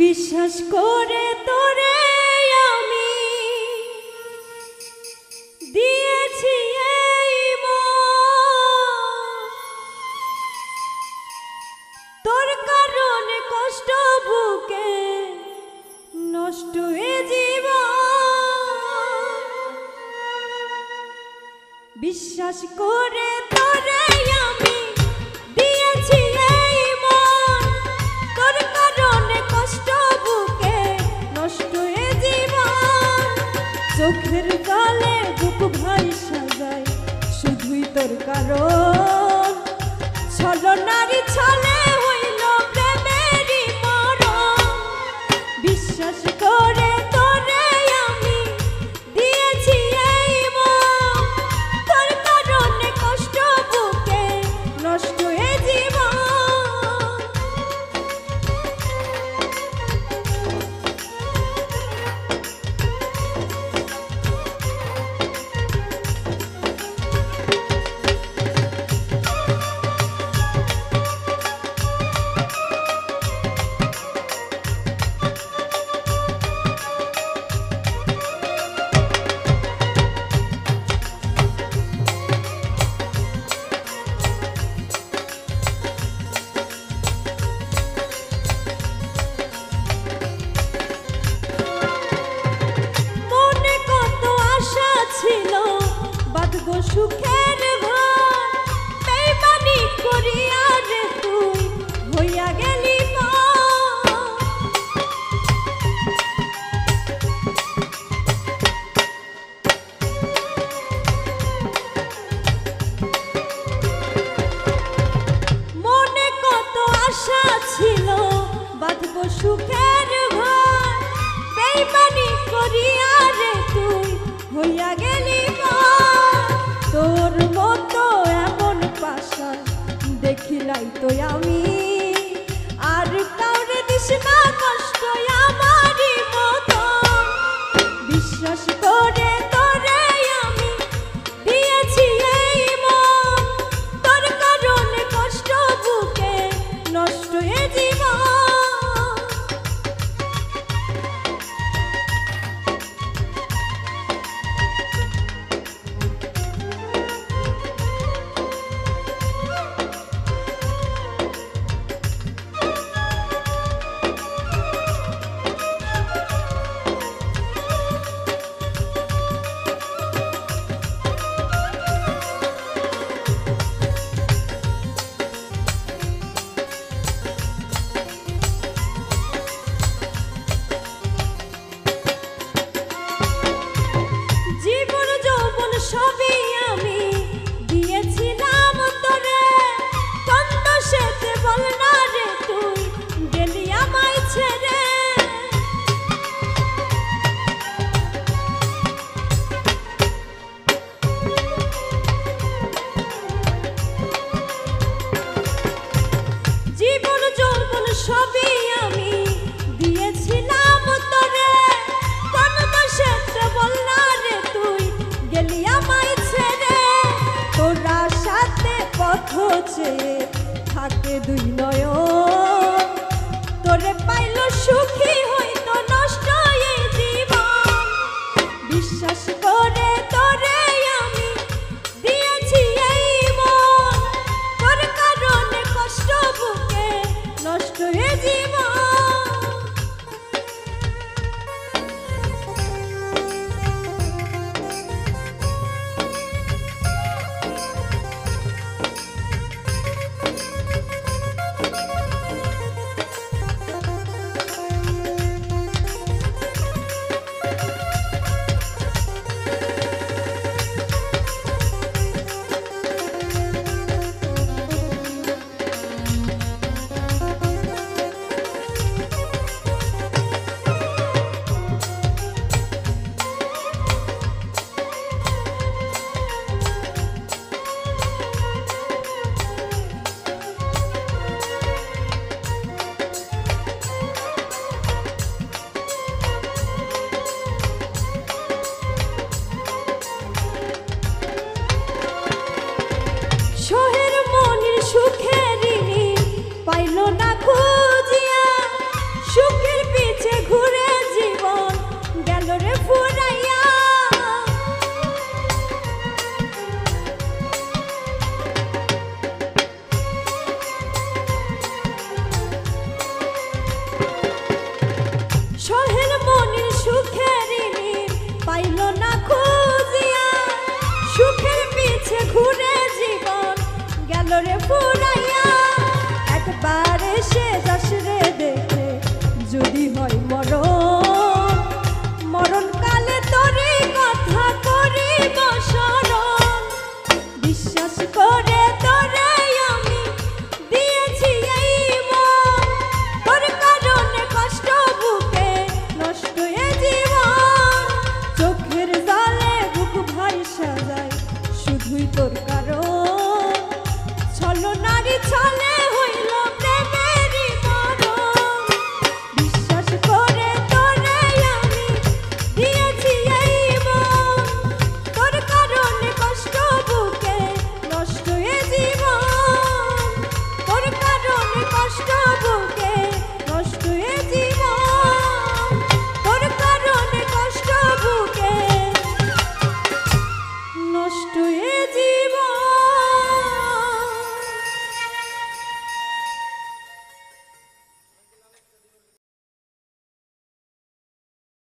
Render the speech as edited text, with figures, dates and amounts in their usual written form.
বিশ্বাস করে তোরে আমি দিয়েছি এই মন, তোর কারণে কষ্ট বুকে নষ্ট এ জীবন। বিশ্বাস করে তোরে আমি দিয়েছি এই মন, তোর কারণে কষ্ট বুকে নষ্ট এ জীবন। চোখের জলে বুক ভাই সাজায় শুধুই তোর কারণ, ছলনারী ছলে হইল প্রেমেরই মরণ। বিশ্বাস করে তোরে আমি দিয়েছি এই মন, তোর কারণে কষ্ট বুকে নষ্ট এ জীবন। সুখের ঘর বেইমানি করিয়া রে তুই হইয়া গেলি মনে কত আশা ছিল বাঁধব সুখের ঘর, বেইমানি করিয়া রে তুই হইয়া গেলি তোর মতো এমন পাশা দেখিলাই তো আমি আর কাউরে দিস না কষ্ট আমারই মতো। বিশ্বাস করে তোরে আমি দিয়েছি এই মন, তোর কারণে কষ্ট বুকে নষ্ট এ জীবন। সবই আমি দিয়েছিলাম তোরে, কন্দ সেতে বল না রে তুই গেলি আমায় ছেড়ে। জীবন যৌবন সবই আমি দিয়েছিলাম তোরে, কন্দ সেতে বল না রে তুই গেলি আমায় ছেড়ে। তোরা সাথে পথ চেয়ে থাকে দুই নয়ন, তোরে পাইল সুখী হইতো নষ্ট এ জীবন। বিশ্বাস করে তোরে আমি দিয়েছি এই মন, তোর কারণে কষ্ট বুকে নষ্ট এ জীবন। রে ফুরাই